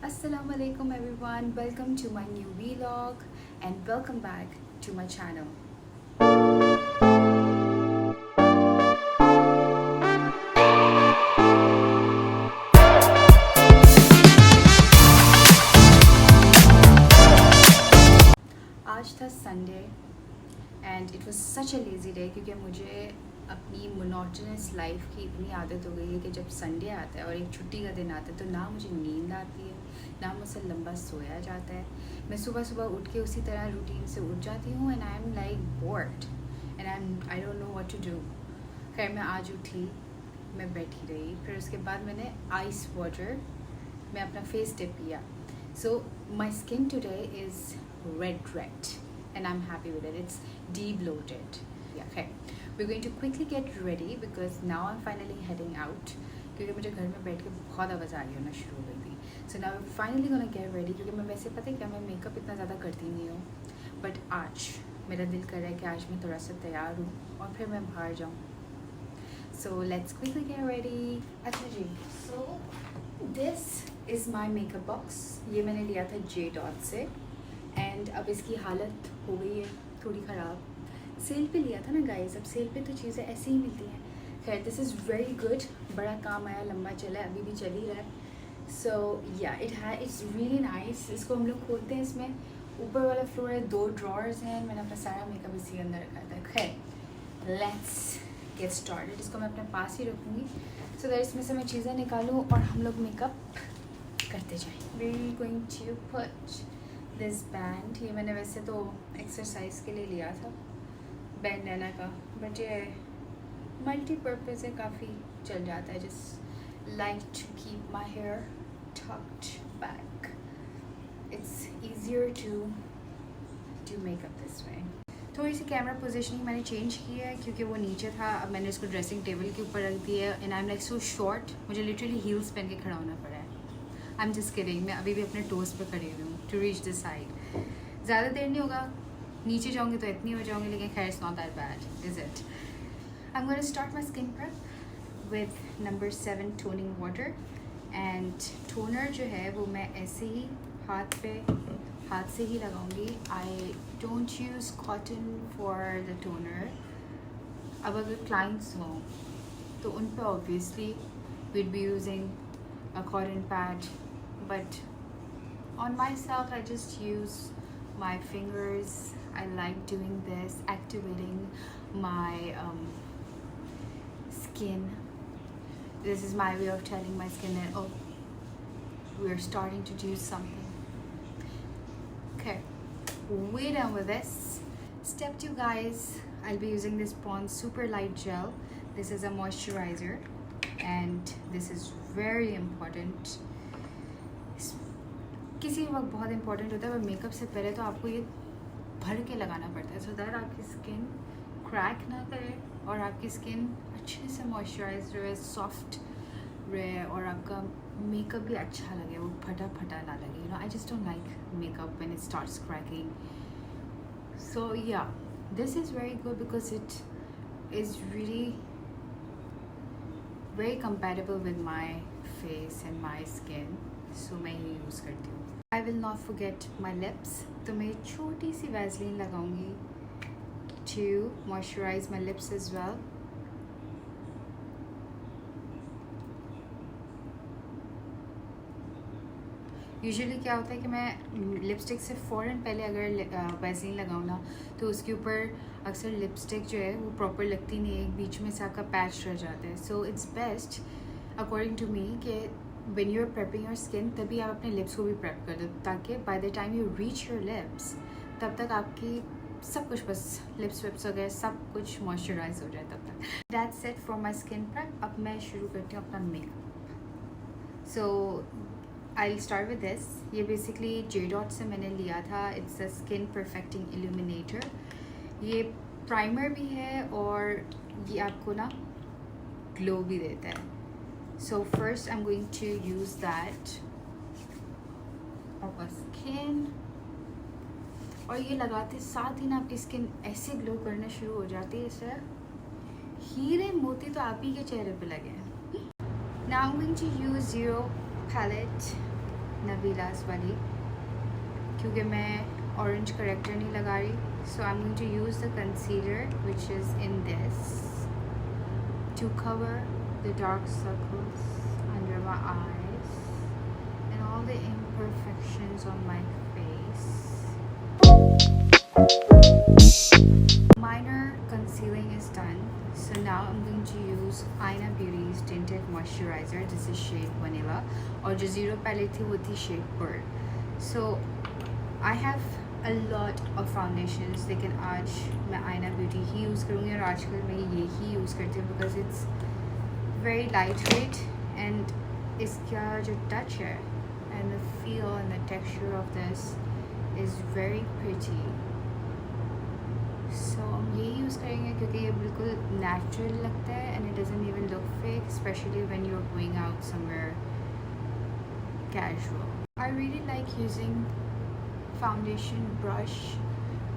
Assalamu alaikum everyone, welcome to my new vlog and welcome back to my channel. आज था Sunday and it was such a lazy day क्योंकि मुझे अपनी monotonous life की इतनी आदत हो गई है कि जब संडे आता है और एक छुट्टी का दिन आता है तो ना मुझे नींद आती है ना मुझसे लंबा सोया जाता है. मैं सुबह सुबह उठ के उसी तरह रूटीन से उठ जाती हूँ and I am like bored and I don't know what to do. खैर मैं आज उठी, मैं बैठी रही, फिर उसके बाद मैंने आइस वाटर मैं अपना फेस टिप किया. So my skin today is red and I'm happy with it. It's de-bloated. Yeah, okay. We're going to quickly get ready because now I'm finally heading out. क्योंकि मुझे घर में बैठ के बहुत आवाज़ आ रही होना शुरू हो गई थी. So now we're finally gonna get ready क्योंकि मैं वैसे पता है क्या, मैं मेकअप इतना ज़्यादा करती नहीं हूँ, बट आज मेरा दिल कर रहा है कि आज मैं थोड़ा सा तैयार हूँ और फिर मैं बाहर जाऊँ. So let's quickly get ready. अच्छा जी, so this is my makeup box. ये मैंने लिया था J.Dot से एंड अब इसकी हालत हो गई है थोड़ी ख़राब. सेल पे लिया था ना गाइस, अब सेल पे तो चीज़ें ऐसे ही मिलती हैं. खैर दिस इज़ वेरी गुड, बड़ा काम आया, लंबा चला है, अभी भी चल ही रहा है. सो या इट्स रियली नाइस. इसको हम लोग खोलते हैं, इसमें ऊपर वाला फ्लोर है, 2 ड्रॉर्स हैं, मैंने अपना सारा मेकअप इसी अंदर रखा था. खैर लेट्स गेट स्टार्टेड. इसको मैं अपने पास ही रखूँगी सो दैट इसमें से मैं चीज़ें निकालूँ और हम लोग मेकअप करते जाएँ. We going to put this band. ये मैंने वैसे तो एक्सरसाइज के लिए लिया था बैंडाना का, बट ये मल्टीपर्पज़ है, काफ़ी चल जाता है. Just like to keep my hair tucked back. It's easier to make up this way. थोड़ी सी कैमरा पोजीशनिंग मैंने चेंज की है क्योंकि वो नीचे था, अब मैंने इसको ड्रेसिंग टेबल के ऊपर रख दिया है. And I am like so short, मुझे लिटरली हील्स पहन के खड़ा होना पड़ा है. आई एम जस्ट किडिंग, मैं अभी भी अपने टोस पे खड़ी हुई हूँ टू रीच दिस साइड. ज़्यादा देर नहीं होगा, नीचे जाऊँगी तो इतनी हो जाऊँगी, लेकिन खैर it's not that bad, is it. I am going to start my skin prep with number 7 toning water. And toner जो है वो मैं ऐसे ही हाथ से ही लगाऊंगी. I don't use cotton for the toner. अब अगर क्लाइंट्स हों तो उन पर obviously weed be using a cotton pad, but on myself I just use my fingers. I like doing this, activating my skin. This is my way of telling my skin that, oh, we're starting to do something. Okay, we're done with this. Step 2 guys, I'll be using this Pond's Super Light Gel. This is a moisturizer and this is very important. किसी वक्त बहुत important होता है, पर makeup से पहले तो आपको ये भर के लगाना पड़ता है सो दैट आपकी स्किन क्रैक ना करे और आपकी स्किन अच्छे से मॉइस्चराइज रहे, सॉफ्ट रहे और आपका मेकअप भी अच्छा लगे, वो फटा फटा ना लगे. You know, I just don't like makeup when it starts cracking. So yeah this is very good because it is really very compatible with my face and my skin, so मैं ये यूज़ करती हूँ. I will not forget my lips, तो मैं छोटी सी Vaseline लगाऊंगी to moisturize my lips as well. Usually क्या होता है कि मैं लिपस्टिक से फ़ौरन पहले अगर वैसलीन लगाऊँ ना तो उसके ऊपर अक्सर लिपस्टिक जो है वो प्रॉपर लगती नहीं है, बीच में से आपका पैच रह जाता है. So it's best according to me कि when you are prepping your skin तभी आप अपने लिप्स को भी प्रेप कर दो, ताकि by the time you reach your lips तब तक आपकी सब कुछ, बस लिप्स विप्स वगैरह सब कुछ मॉइस्चराइज हो जाए तब तक. That's it for my skin prep. अब मैं शुरू करती हूँ अपना makeup. So I'll start with this. ये बेसिकली J.Dot से मैंने लिया था. It's a skin perfecting illuminator. ये प्राइमर भी है और ये आपको ना ग्लो भी देता है. So first I am going to use that on skin. और ये लगाते साथ ही ना आपकी स्किन ऐसे ग्लो करना शुरू हो जाती है, जैसे हीरे मोती तो आप ही के चेहरे पे लगे हैं. Now I am going to use zero palette Nabila's वाली, क्योंकि मैं ऑरेंज करेक्टर नहीं लगा रही. So I'm going to use the concealer which is in this to cover the dark circles under my eyes and all the imperfections on my face. Minor concealing is done. So now I'm going to use Aina Beauty's tinted moisturizer. This is shade Vanilla, और जो zero palette थी वो थी shade Pearl. So I have a lot of foundations, लेकिन आज मैं Aina Beauty ही use करूँगी और आजकल मैं ये ही यूज़ करती हूँ because it's very lightweight and इसका जो touch है and the feel and the texture of this is very pretty. So हम यही यूज़ करेंगे क्योंकि ये बिल्कुल natural लगता है and it doesn't even look fake, especially when you're going out somewhere casual. I really like using foundation brush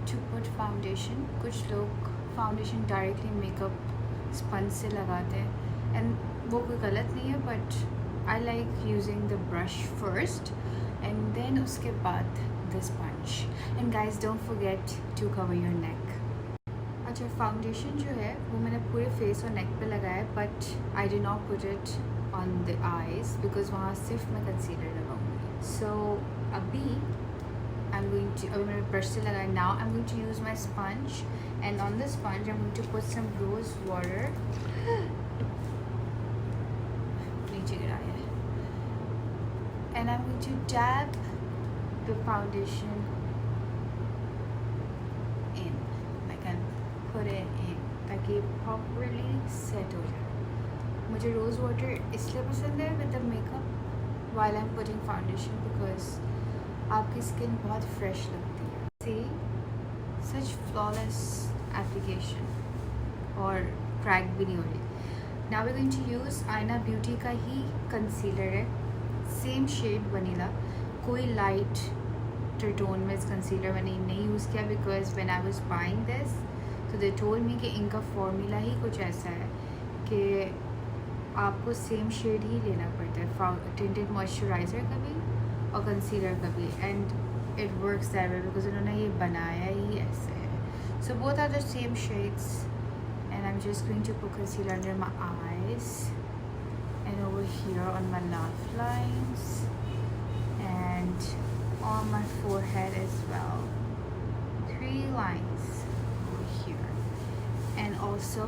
to put foundation. कुछ लोग foundation directly makeup sponge से लगाते हैं and वो कोई गलत नहीं है, but I like using the brush first and then उसके बाद the sponge. And guys, don't forget to cover your neck. अच्छा, फाउंडेशन जो है वो मैंने पूरे फेस और नेक पे लगाया है, but I did not put it on the eyes because वहाँ सिर्फ मैं कंसीलर लगाऊंगी. सो अभी मैंने ब्रश से लगाया. Now I am going to use my sponge and on the sponge I am going to put some rose water. नीचे गिराया है. And I am going to dab the foundation ताकि प्रॉपरली सेट हो जाए. मुझे rose water इसलिए पसंद है with the makeup while I am putting foundation because आपकी स्किन बहुत फ्रेश लगती है. सी सच फ्लॉलेस एप्लीकेशन और क्रैक भी नहीं हो रही. Now we going to use आईना ब्यूटी का ही कंसीलर है, सेम शेड वनीला. कोई लाइट टोन में इस कंसीलर मैंने नहीं यूज़ किया because when I was buying this तो दे टोल्ड मी कि इनका फॉर्मूला ही कुछ ऐसा है कि आपको सेम शेड ही लेना पड़ता है टिंटेड मॉइस्चराइज़र का भी और कंसीलर का भी, and it works that way because उन्होंने ये बनाया ही ऐसे है. So both are the same shades and I am just going to put concealer under my eyes and over here on my laugh lines and on my forehead as well. 3 lines over here and also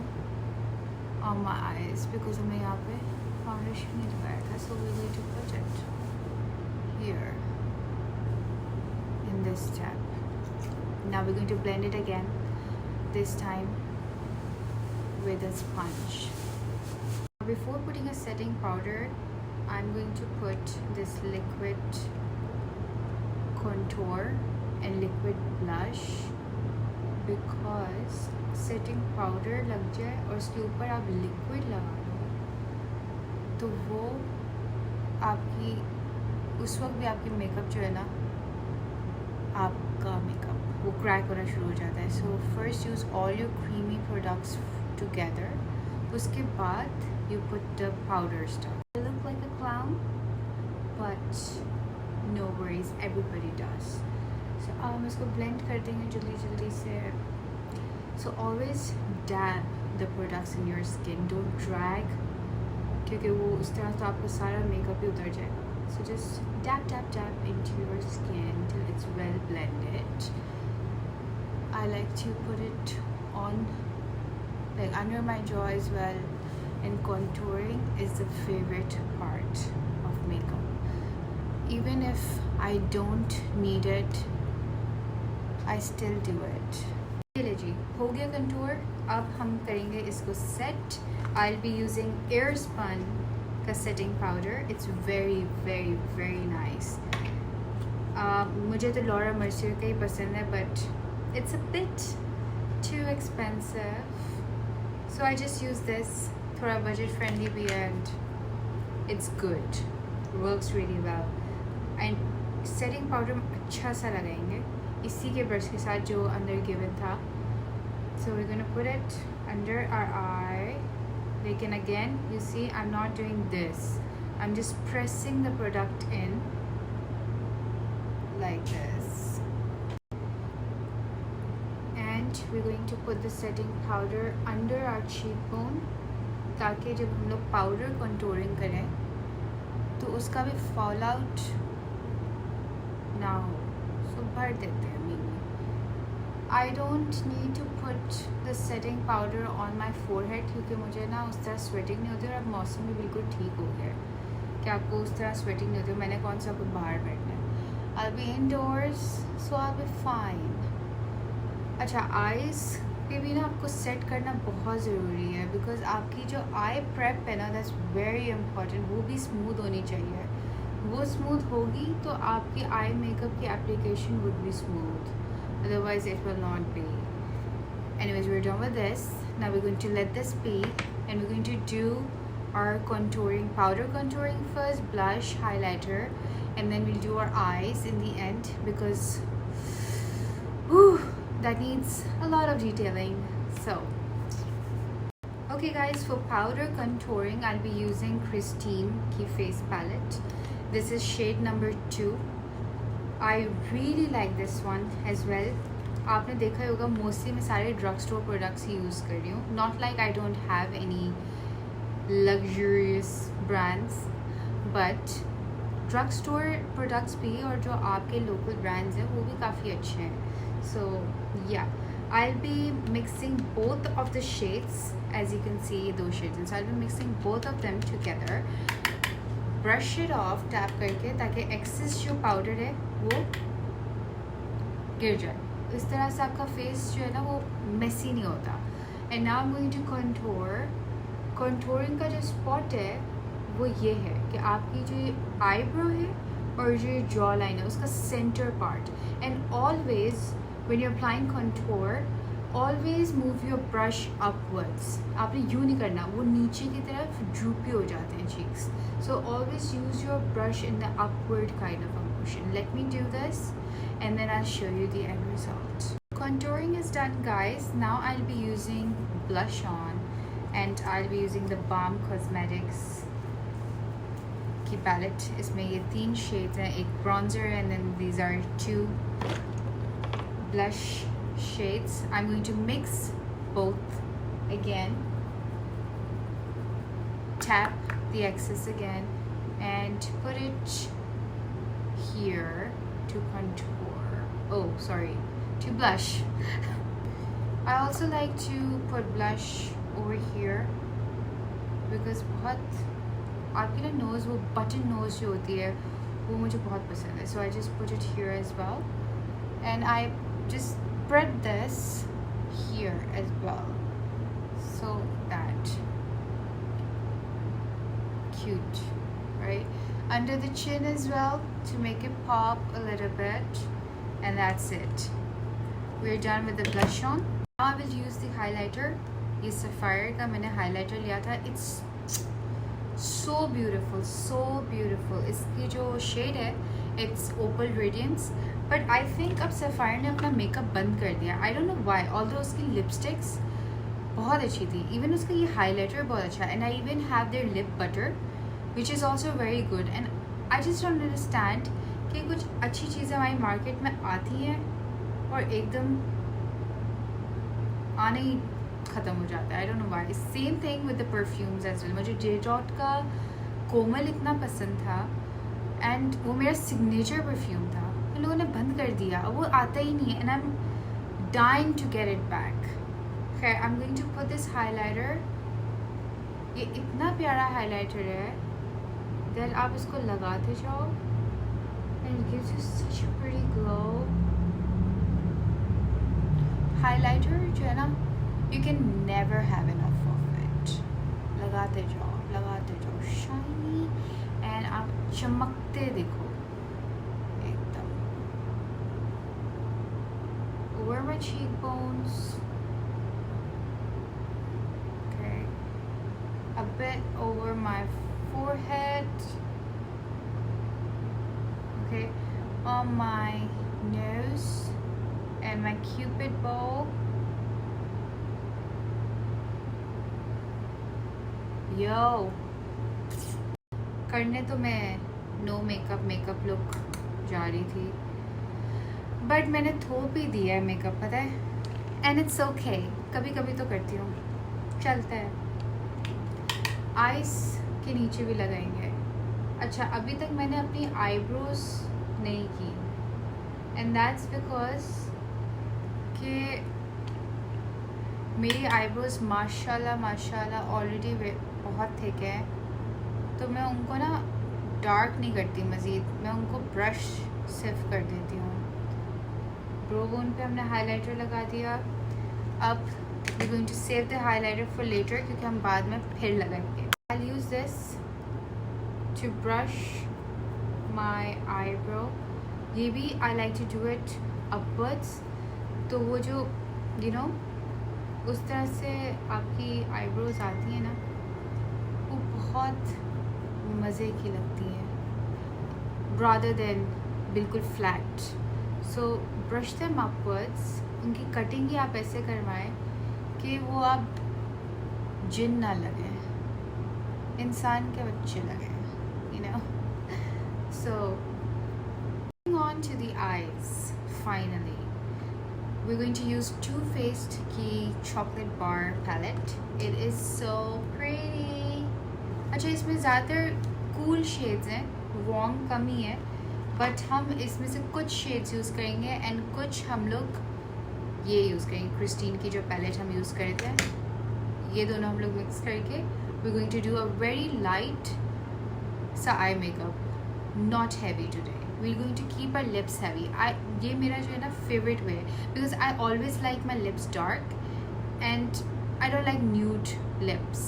on my eyes because हमें यहाँ पे foundation नहीं लगाया था, so we're going to put it here in this step. Now we're going to blend it again, this time with a sponge. Before putting a setting powder, I'm going to put this liquid contour and liquid blush because setting powder लग जाए और उसके ऊपर आप liquid लगा लो तो वो आपकी उस वक्त भी आपकी मेकअप जो है ना, आपका मेकअप वो क्रैक होना शुरू हो जाता है. So first use all your creamy products together, उसके बाद you put the powder stuff. I look like a clown but no worries, everybody does. So हम इसको blend कर देंगे जल्दी से. So always dab the products in your skin, don't drag क्योंकि वो उस तरह तो आपका सारा मेकअप ही उतर जाएगा. So just dab into your skin till it's well blended. I like to put it on like under my jaw as well, and contouring is the favorite part of makeup. Even if I don't need it, I still do it. चलिए जी, हो गया contour. अब हम करेंगे इसको set. I'll be using Airspun का setting powder. It's very nice. मुझे तो Laura Mercier का ही पसंद है, but it's a bit too expensive. So I just use this. थोड़ा budget friendly भी है and it's good. It works really well. And setting powder अच्छा सा लगाएंगे इसी के ब्रश के साथ जो अंदर गिवन था. So we gonna put it under our eye. लेकिन again you see I am not doing this, I am just pressing the product in like this. And we're going to put the setting powder under our cheekbone ताकि जब हम लोग powder contouring करें तो उसका भी fall out ना हो. सो भर देते हैं mainly. I don't need to put the setting powder on my forehead क्योंकि मुझे ना उस तरह स्वेटिंग नहीं होती और अब मौसम भी बिल्कुल ठीक हो गया है कि आपको उस तरह स्वेटिंग नहीं होती. मैंने कौन सा कुछ बाहर बैठना है. I be indoors so I be fine. अच्छा, आइज़ पे भी ना आपको सेट करना बहुत ज़रूरी है बिकॉज आपकी जो आई प्रेप है ना दैट्स वेरी इंपॉर्टेंट. वो भी स्मूथ होनी चाहिए. वो स्मूथ होगी तो आपकी आई मेकअप की application would be smooth, otherwise it will not be. Anyways, we're done with this. Now we're going to let this be and we're going to do our contouring, powder contouring first, blush, highlighter, and then we'll do our eyes in the end because that needs a lot of detailing. So okay guys, for powder contouring I'll be using Christine की face palette. This is shade number 2. I really like this one as well. आपने देखा ही होगा mostly मैं सारे drug store products ही use कर रही हूँ. Not like I don't have any luxurious brands but drug store products भी और जो आपके लोकल ब्रांड्स हैं वो भी काफ़ी अच्छे हैं. So yeah, I'll be mixing both of the shades. As you can see, those shades, and so I'll be mixing both of them together. Brush it off tap करके ताकि एक्सेस जो powder है वो गिर जाए. इस तरह से आपका फेस जो है ना वो मेसी नहीं होता. And now I am going to contour. Contouring का जो स्पॉट है वो ये है कि आपकी जो आईब्रो है और जो जॉ लाइन है उसका centre part. And always when you're applying contour, always move your brush upwards. आपने यूँ नहीं करना, वो नीचे की तरफ droopy हो जाते हैं cheeks. So always use your brush in the upward kind of a motion. Let me do this and then I'll show you the end result. Contouring is done guys. Now I'll be using blush on and I'll be using the Balm Cosmetics की palette. इसमें ये 3 shades हैं, एक bronzer and then these are 2 blush shades. I'm going to mix both again, tap the excess again and put it here to contour. Oh sorry, to blush. I also like to put blush over here because बहुत आपकी ना nose वो button nose जो होती है वो मुझे बहुत पसंद है. So I just put it here as well and I just spread this here as well so that cute, right, under the chin as well to make it pop a little bit. And that's it. We're done with the blush on. Now I will use the highlighter. ये Sapphire का मैंने highlighter लिया था. It's so beautiful, so beautiful. इसकी जो shade है it's Opal Radiance. But I think अब sapphire ने अपना मेकअप बंद कर दिया. आई डोंट नो वाई. ऑल्दो उसकी लिपस्टिक्स बहुत अच्छी थी, इवन उसका ये हाईलाइटर बहुत अच्छा. And I even have their lip butter which is also very good. And I just don't understand कि कुछ अच्छी चीज़ें हमारी मार्केट में आती हैं और एकदम आने ही ख़त्म हो जाता है. I don't know why. Same thing with the perfumes as well. मुझे J.Dot का कोमल इतना पसंद था एंड वो मेरा सिग्नेचर परफ्यूम था. लोगों ने बंद कर दिया, वो आता ही नहीं है. And I am dying to get it back. खैर, I am going to put this highlighter. ये इतना प्यारा हाइलाइटर है दैट आप इसको लगाते जाओ and it gives you such a pretty glow. Highlighter जो है ना you can never have enough of it. लगाते जाओ शाइनी एंड आप चमकते दिखो. Over my cheekbones, okay, a bit over my forehead, okay, on my nose and my cupid bow. Yo, करने तो मैं नो मेकअप लुक जा रही थी बट मैंने थोप ही दिया है मेकअप, पता है, एंड इट्स ओके, कभी कभी तो करती हूँ, चलता है। आइस के नीचे भी लगाएंगे। अच्छा, अभी तक मैंने अपनी आईब्रोज नहीं की, एंड दैट्स बिकॉज कि मेरी आईब्रोज माशाल्लाह माशाल्लाह ऑलरेडी बहुत थिक है, तो मैं उनको ना डार्क नहीं करती मज़ीद, मैं उनको ब्रश सिर्फ कर देती हूँ। ब्रो बोन पे हमने हाइलाइटर लगा दिया। अब we going to save the highlighter for later, क्योंकि हम बाद में फिर लगाएंगे। I will use this to brush my eyebrow. ये भी I like to do it upwards, तो वो जो यू नो उस तरह से आपकी आईब्रोज आती हैं ना, वो बहुत मज़े की लगती हैं रादर देन बिल्कुल फ्लैट। सो ब्रश देम अपवर्ड्स। उनकी कटिंग ही आप ऐसे करवाएं कि वो आप जिन ना लगे, इंसान के बच्चे लगे, you no. So on to the eyes, finally we're going to use Too Faced की chocolate bar palette. It is so pretty. अच्छा, इसमें ज़्यादातर कूल शेड्स हैं, वार्म कम ही है, बट हम इसमें से कुछ शेड्स यूज़ करेंगे एंड कुछ हम लोग ये यूज़ करेंगे, क्रिस्टीन की जो पैलेट हम यूज़ करे थे, ये दोनों हम लोग मिक्स करके we're going to do a very light सा eye makeup, not heavy today. We're going to keep our lips heavy. ये मेरा जो है ना फेवरेट वे है, because I always like my lips dark and I don't like nude lips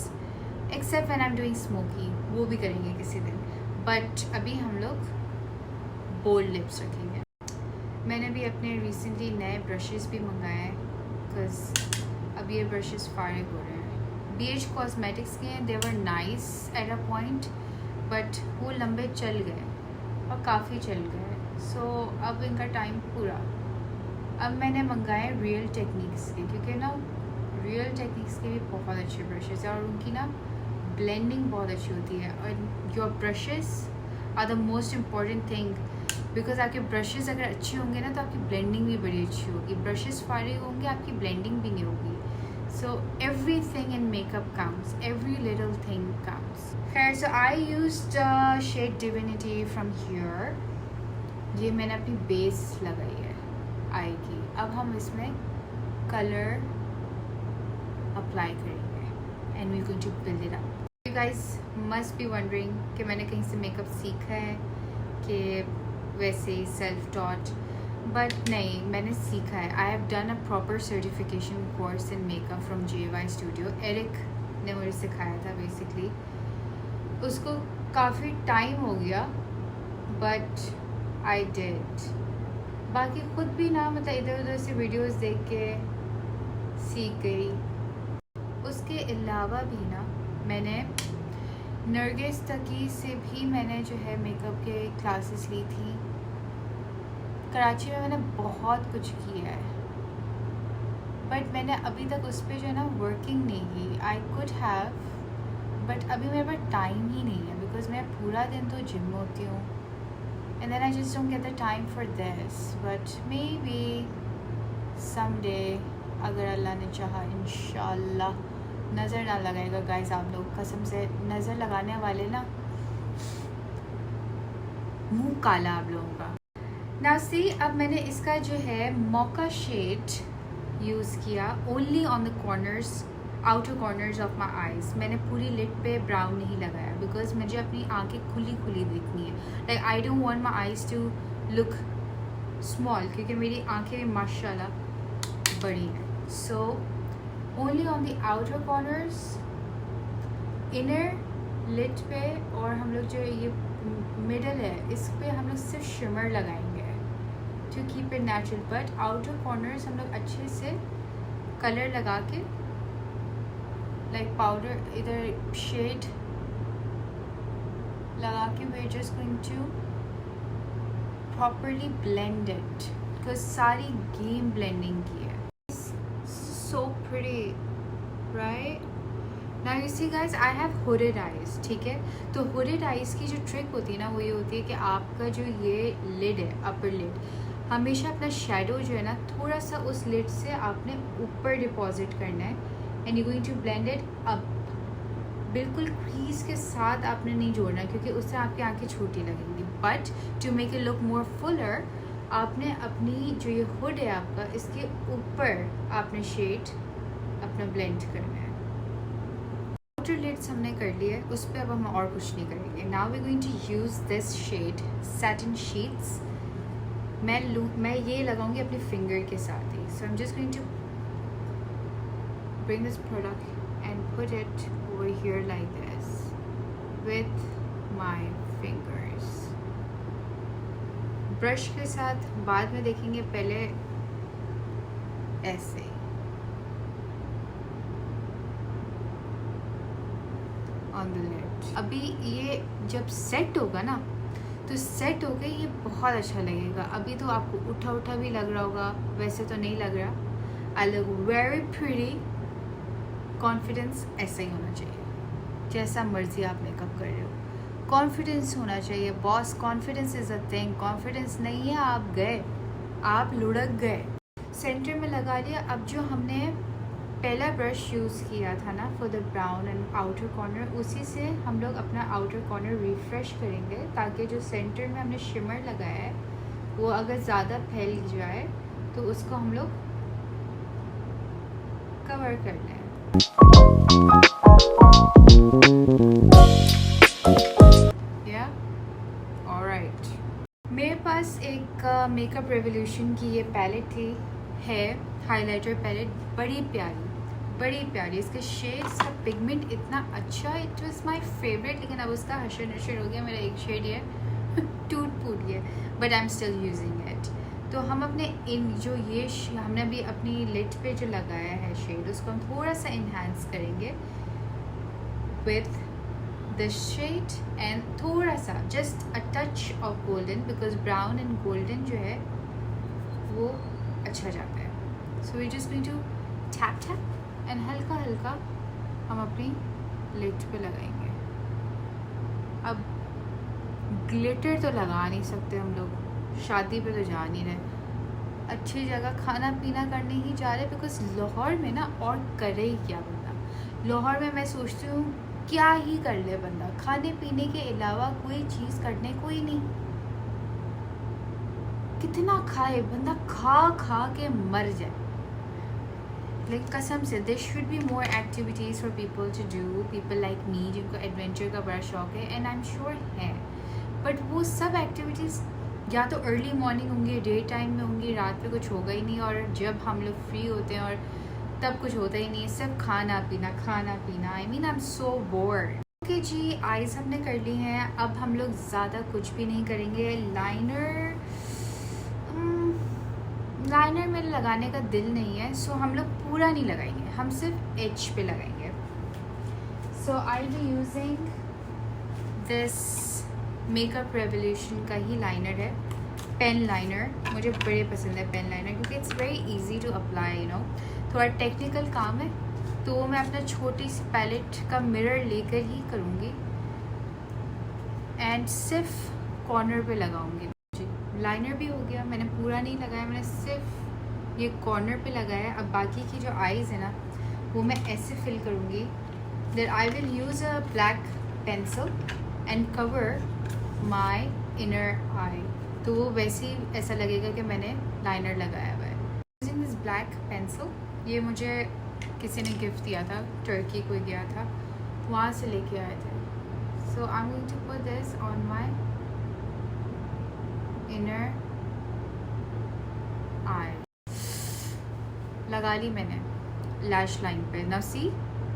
except when I'm doing smoky, वो भी करेंगे किसी दिन, but अभी हम लोग बोल्ड लिप्स रखेंगे। मैंने भी अपने रिसेंटली नए ब्रशेस भी मंगाए हैं, बिकॉज अब ये ब्रशेस फारिग हो रहे हैं। BH कॉस्मेटिक्स के हैं, they were nice at a point, but वो लंबे चल गए और काफ़ी चल गए, सो अब इनका टाइम पूरा। अब मैंने मंगाए रियल टेक्निक्स के, क्योंकि ना रियल टेक्निक्स के भी बहुत अच्छे ब्रशेस हैं और उनकी ना ब्लेंडिंग बहुत अच्छी होती है। और your brushes are the most important thing, because आपके ब्रशेस अगर अच्छे होंगे ना तो आपकी ब्लेंडिंग भी बड़ी अच्छी होगी। ब्रशेस फारिग होंगे, आपकी ब्लेंडिंग भी नहीं होगी। So everything in makeup counts, every little thing counts. खैर, so I used shade divinity from here. ये मैंने अपनी बेस लगाई है आई की। अब हम इसमें कलर अप्लाई करेंगे and we going to build it up. You guys must be wondering कि मैंने कहीं से मेकअप सीखा है कि वैसे ही सेल्फ टॉट, बट नहीं, मैंने सीखा है। I have done a proper certification course in makeup from JY studio. Eric ने मुझे सिखाया था बेसिकली। उसको काफ़ी टाइम हो गया, बट आई डिड। बाकी ख़ुद भी ना मतलब इधर उधर से वीडियोस देख के सीख गई। उसके अलावा भी ना मैंने नरगिस तकी से भी मैंने जो है मेकअप के क्लासेस ली थी। कराची में मैंने बहुत कुछ किया है, बट मैंने अभी तक उस पर जो है ना वर्किंग नहीं की। आई कुड हैव, बट अभी मेरे पास टाइम ही नहीं है, बिकॉज मैं पूरा दिन तो जिम में होती हूँ and then I just don't get the time for this. But maybe someday अगर अल्लाह ने चाहा, इंशाल्लाह। नज़र ना लगाएगा गाइस आप लोग, कसम से नज़र लगाने वाले ना मुंह काला आप लोगों का। ना सी, अब मैंने इसका जो है मोका शेड यूज़ किया only on the corners, outer corners of my eyes. मैंने पूरी लिड पे ब्राउन नहीं लगाया, बिकॉज मुझे अपनी आंखें खुली खुली देखनी है। Like I don't want my eyes to look small, क्योंकि मेरी आंखें भी माशाल्लाह बड़ी हैं। So only on the outer corners, inner lid पे, और हम लोग जो ये मिडल है इस पे हम लोग सिर्फ शिमर लगाएंगे to keep it natural. But outer corners हम लोग अच्छे से कलर लगा के, लाइक पाउडर इधर शेड लगा के, we are just going to properly blend it, because सारी गेम ब्लेंडिंग की है। So pretty, right? Now you see guys, I have hooded eyes, ठीक है? तो हुडेड आइज़ की जो ट्रिक होती है ना, वो ये होती है कि आपका जो ये लिड है, अपर लिड, हमेशा अपना शेडो जो है ना थोड़ा सा उस लिड से आपने ऊपर डिपॉजिट करना है and you going to blend it up. बिल्कुल क्रीज के साथ आपने नहीं जोड़ना क्योंकि उससे आपकी आंखें छोटी लगेंगी, but to make it look more fuller आपने अपनी जो ये हुड है आपका, इसके ऊपर आपने शेड अपना ब्लेंड करना है। आउटर लिड्स हमने कर लिया है, उस पर अब हम और कुछ नहीं करेंगे। Now we going to use this shade satin sheets. मैं ये लगाऊंगी अपने फिंगर के साथ ही। So I am just going to bring this product and put it over here like this with my fingers. Brush के साथ बाद में देखेंगे, पहले ऐसे ऑन द लिड। अभी ये जब सेट होगा ना तो सेट होके ये बहुत अच्छा लगेगा। अभी तो आपको उठा उठा भी लग रहा होगा, वैसे तो नहीं लग रहा। I look very pretty. Confidence ऐसा ही होना चाहिए, जैसा मर्जी आप मेकअप कर रहे हो, कॉन्फिडेंस होना चाहिए boss. Confidence is a thing. Confidence नहीं है, आप गए, आप लुढ़क गए। सेंटर में लगा लिया। अब जो हमने पहला ब्रश यूज़ किया था ना for the brown and outer corner, उसी से हम लोग अपना आउटर कॉर्नर रिफ्रेश करेंगे ताकि जो सेंटर में हमने शिमर लगाया है वो अगर ज़्यादा फैल जाए तो उसको हम लोग कवर कर लें। ऑलराइट, मेरे पास एक मेकअप रेवोल्यूशन की ये पैलेट थी, है हाइलाइटर पैलेट, बड़ी प्यारी। इसके शेड्स का पिगमेंट इतना अच्छा, इट वाज माय फेवरेट। लेकिन अब उसका हशर नशर हो गया, मेरा एक शेड है टूट गया, but I am still using it. तो हम अपने इन जो ये हमने अभी अपनी लिड पे जो लगाया है शेड, उसको हम थोड़ा सा इन्हांस करेंगे विथ दिस शेड एंड थोड़ा सा just a touch of golden, because brown and golden जो है वो अच्छा जाता है। So we just going to tap and हल्का हल्का हम अपनी लिड पे लगाएंगे। अब ग्लिटर तो लगा नहीं सकते हम लोग, शादी पे तो जा नहीं रहे, अच्छी जगह खाना पीना करने ही जा रहे, बिकॉज लाहौर में ना और करे ही क्या बंदा। लाहौर में मैं सोचती हूँ क्या ही कर ले बंदा, खाने पीने के अलावा कोई चीज़ करने को ही नहीं। कितना खाए बंदा, खा के मर जाए। लेकिन कसम से there should be more activities for people to do, people like me जिनको एडवेंचर का बड़ा शौक है, एंड आई एम श्योर है। बट वो सब एक्टिविटीज़ या तो अर्ली मॉर्निंग होंगी, डे टाइम में होंगी, रात पे कुछ होगा ही नहीं, और जब हम लोग फ्री होते हैं और तब कुछ होता ही नहीं, सिर्फ खाना पीना। I mean I am so bored. Okay जी, आईज हमने कर ली हैं। अब हम लोग ज़्यादा कुछ भी नहीं करेंगे। लाइनर में लगाने का दिल नहीं है, सो हम लोग पूरा नहीं लगाएंगे, हम सिर्फ एज पे लगाएंगे। So I be using this makeup revolution का ही लाइनर है, पेन लाइनर। मुझे बड़े पसंद है पेन लाइनर, क्योंकि it's very easy to apply, you know. थोड़ा टेक्निकल काम है तो मैं अपना छोटी सी पैलेट का मिरर लेकर ही करूँगी एंड सिर्फ कॉर्नर पे लगाऊंगी। लाइनर भी हो गया, मैंने पूरा नहीं लगाया, मैंने सिर्फ ये कॉर्नर पे लगाया। अब बाकी की जो आईज़ है ना वो मैं ऐसे फिल करूँगी। Then I will use a black pencil and cover my inner eye, तो वो वैसे ही ऐसा लगेगा कि मैंने लाइनर लगाया हुआ है। यूजिंग दिस ब्लैक पेंसिल, ये मुझे किसी ने गिफ्ट दिया था, टर्की कोई गया था वहाँ से लेके आए थे। So I am going to put this on my inner eye. लगा ली मैंने लैश लाइन पे, ना सी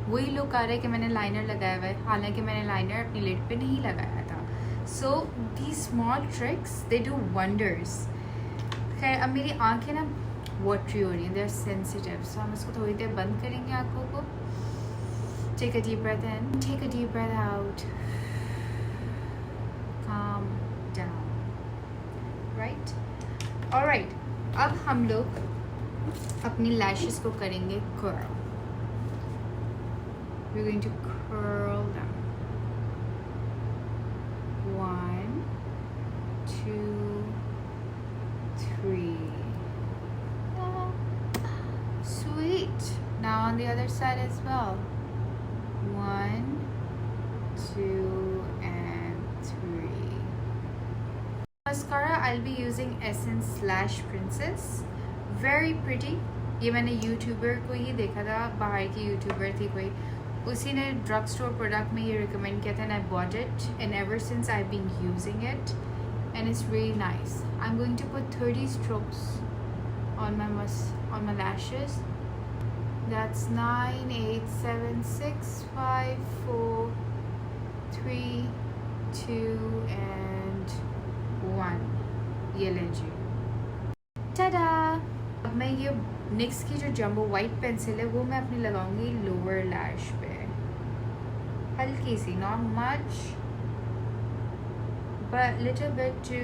वही लुक आ रहा है कि मैंने लाइनर लगाया हुआ है, हालांकि मैंने लाइनर अपनी लिड पे नहीं लगाया था। So the small tricks they do wonders. खैर अब मेरी आँखें ना वाटरी हो रही हैं, दे आर सेंसिटिव, सो हम इसको थोड़ी देर बंद करेंगे आँखों को। Take a deep breath in, take a deep breath out, calm down, right. Alright, अब हम लोग अपनी लैशेस को करेंगे curl. We are going to curl them. 1 2 3 on the other side as well. 1, 2 and 3. Mascara I'll be using Essence Slash Princess. Very pretty. ये मैंने YouTuber को ही देखा था, बाहर की यूट्यूबर थी कोई, उसी ने ड्रग स्टोर प्रोडक्ट में ये रिकमेंड किया था and I bought it and ever since I been using it and it's really nice. I am going to put 30 strokes on my lashes. That's 9, 8, 7, 6, 5, 4, 3, 2 and 1. ये लीजिए. tada. अब मैं ये NYX की जो जंबो वाइट पेंसिल है वो मैं अपनी लगाऊंगी लोअर लैश पे, हल्की सी, not much but little bit to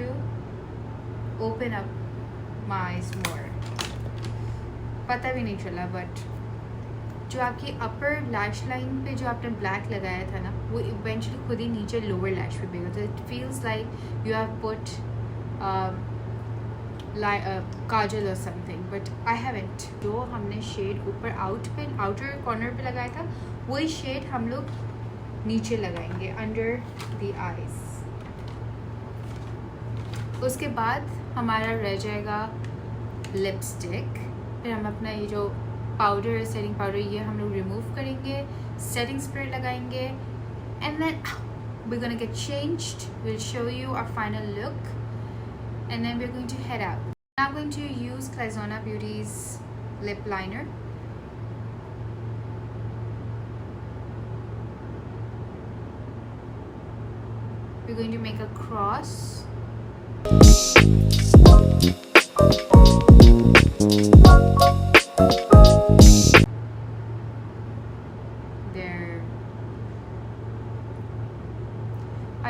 open up my eyes more. पता भी नहीं चला बट जो आपकी अपर लैश लाइन पे जो आपने ब्लैक लगाया था ना वो इवेंचुअली खुद ही नीचे लोअर लैश पे भी होता है. It feels like you have put kajal और समथिंग बट आई हैवंट. जो हमने शेड ऊपर आउटर कॉर्नर पे लगाया था वही शेड हम लोग नीचे लगाएंगे अंडर द आईज. उसके बाद हमारा रह जाएगा लिपस्टिक. फिर हम अपना ये जो पाउडर है, सेटिंग पाउडर, ये हम लोग रिमूव करेंगे, सेटिंग स्प्रे लगाएंगे and then we're gonna get changed. We'll show you our final look and then we're going to head out. Now I'm going to use Claizona Beauty's lip liner. We're going to make a cross.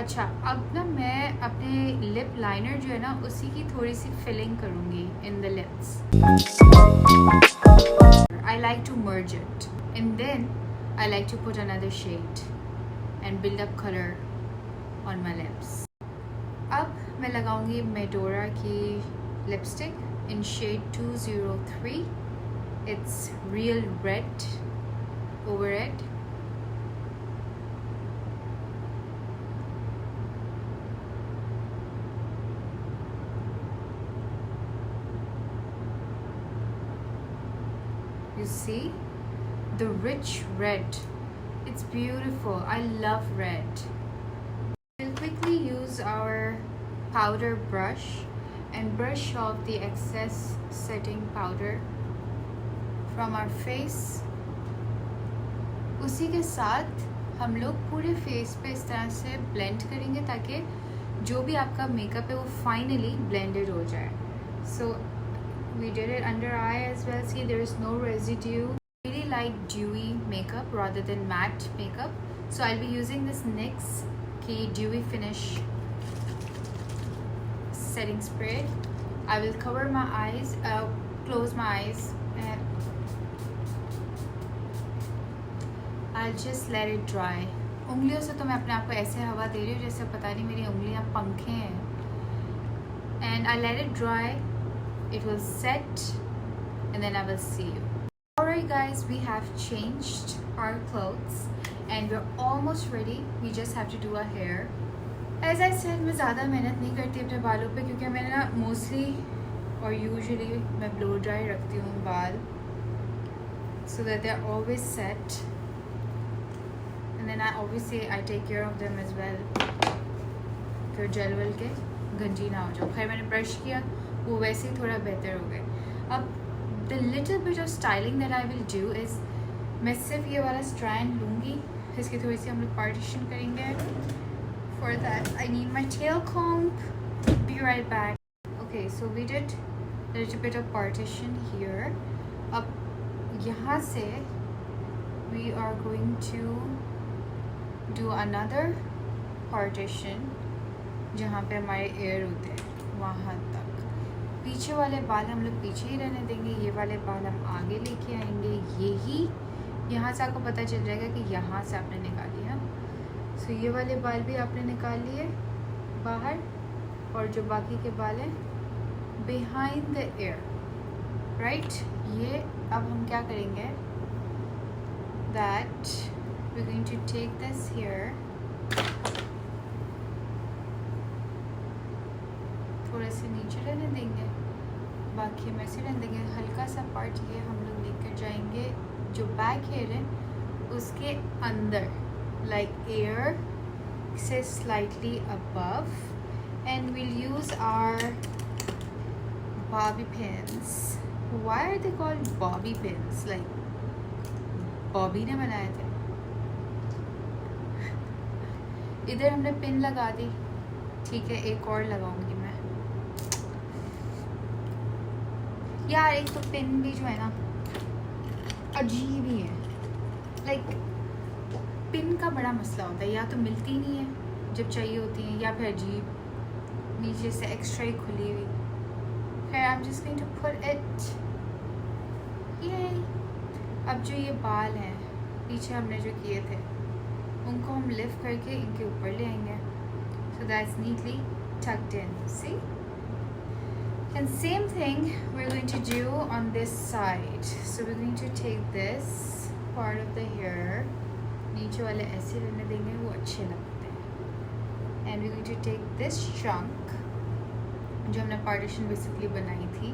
अच्छा, अब ना मैं अपने lip liner जो है ना उसी की थोड़ी सी फिलिंग करूँगी in the lips. I like to merge it and then I like to put another shade and build up colour on my lips. अब मैं लगाऊंगी मेडोरा की lipstick in shade 203. It's real red over it. You see the rich red, it's beautiful. I love red. We'll quickly use our powder brush and brush off the excess setting powder from our face. उसी के साथ हम लोग पूरे face पे इस तरह से ब्लेंड करेंगे ताकि जो भी आपका मेकअप है वो फाइनली ब्लेंडेड हो जाए. So we did it under eye as well. See, there is no residue. I really like dewy makeup rather than matte makeup, so I'll be using this NYX Key Dewy Finish setting spray. I will cover my eyes, close my eyes and I'll just let it dry. उंगलियों से तो मैं अपने आप को ऐसे हवा दे रही हूँ जैसे पता नहीं मेरी उंगलियाँ पंखे हैं. And I let it dry. It will set and then I will see you. Alright guys, we have changed our clothes and we're almost ready. We just have to do our hair. As I said, मैं ज़्यादा मेहनत नहीं करती अपने बालों पे क्योंकि मैंने ना मोस्टली और यूजुअली मैं ब्लो ड्राई रखती हूँ बाल so that they're always set and then I take care of them as well. फिर जल वल के गंजी ना हो जाओ. खैर मैंने ब्रश किया वो वैसे ही थोड़ा बेहतर हो गए. अब the little bit of styling that I will do is मैं सिर्फ ये वाला स्ट्रैंड लूँगी, इसकी थोड़ी सी हम लोग पार्टीशन करेंगे. For that I need my tail comb. Be right back. Okay, so we did little bit of partition here. अब यहाँ से we are going to do another partition जहाँ पे हमारे एयर होते हैं वहाँ तक. पीछे वाले बाल हम लोग पीछे ही रहने देंगे, ये वाले बाल हम आगे लेके आएंगे. यही यहाँ से आपको पता चल जाएगा कि यहाँ से आपने निकाली है. सो ये वाले बाल भी आपने निकाल लिए बाहर और जो बाकी के बाल हैं बिहाइंड द एयर. राइट, ये अब हम क्या करेंगे that we're going to take this here, थोड़ा से नीचे रहने देंगे, बाकी हम ऐसे रहने देंगे। हल्का सा पार्ट ये हम लोग लेकर जाएंगे जो बैक हेयर है उसके अंदर, लाइक एयर से slightly above, and we'll use our bobby pins. Why are they called bobby pins? Like Bobby ने बनाए थे। इधर हमने पिन लगा दी, ठीक है, एक और लगाऊंगी मैं। यार एक तो पिन भी जो है ना अजीब ही है, लाइक पिन का बड़ा मसला होता है, या तो मिलती नहीं है जब चाहिए होती है, या फिर अजीब नीचे से एक्स्ट्रा ही खुली हुई। खैर I am just going to put it. ये अब जो ये बाल हैं पीछे हमने जो किए थे उनको हम लिफ्ट करके इनके ऊपर ले आएंगे, so that's neatly tucked in, see? And same thing we're going to do on this side. So we're going to take this part of the hair, नीचे वाले ऐसे रहने देंगे, वो अच्छे लगते हैं, and we're going to take this chunk जो हमने partition basically बनाई थी,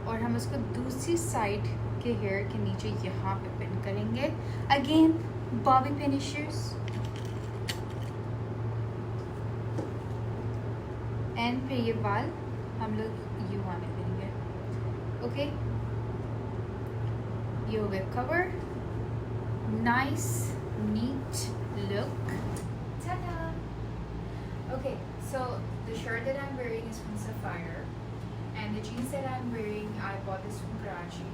और हम उसको दूसरी साइड के हेयर के नीचे यहाँ पे पिन करेंगे। Again bobby pin issues, and फिर ये बाल हम लोग यूँ आने देंगे। ओके, ये हो गया cover, nice neat look. Okay, so the shirt that I am wearing is from Sapphire, and the jeans that I'm wearing, I bought this from Karachi.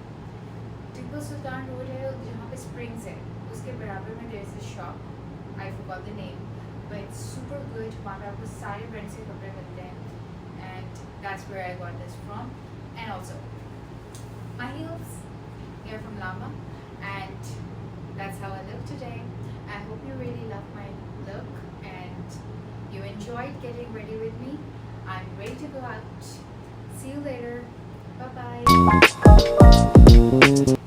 Tipu Sultan road है जहाँ पे स्प्रिंग्स है, उसके बराबर में there is a shop, I forgot the name, but it's super good. वहाँ पे आपको सारे ब्रांड्स के कपड़े मिलते हैं, and that's where I got this from. And also my heels, they're from Lama, and that's how I look today. I hope you really love my look and you enjoyed getting ready with me. I'm ready to go out. See you later. Bye bye.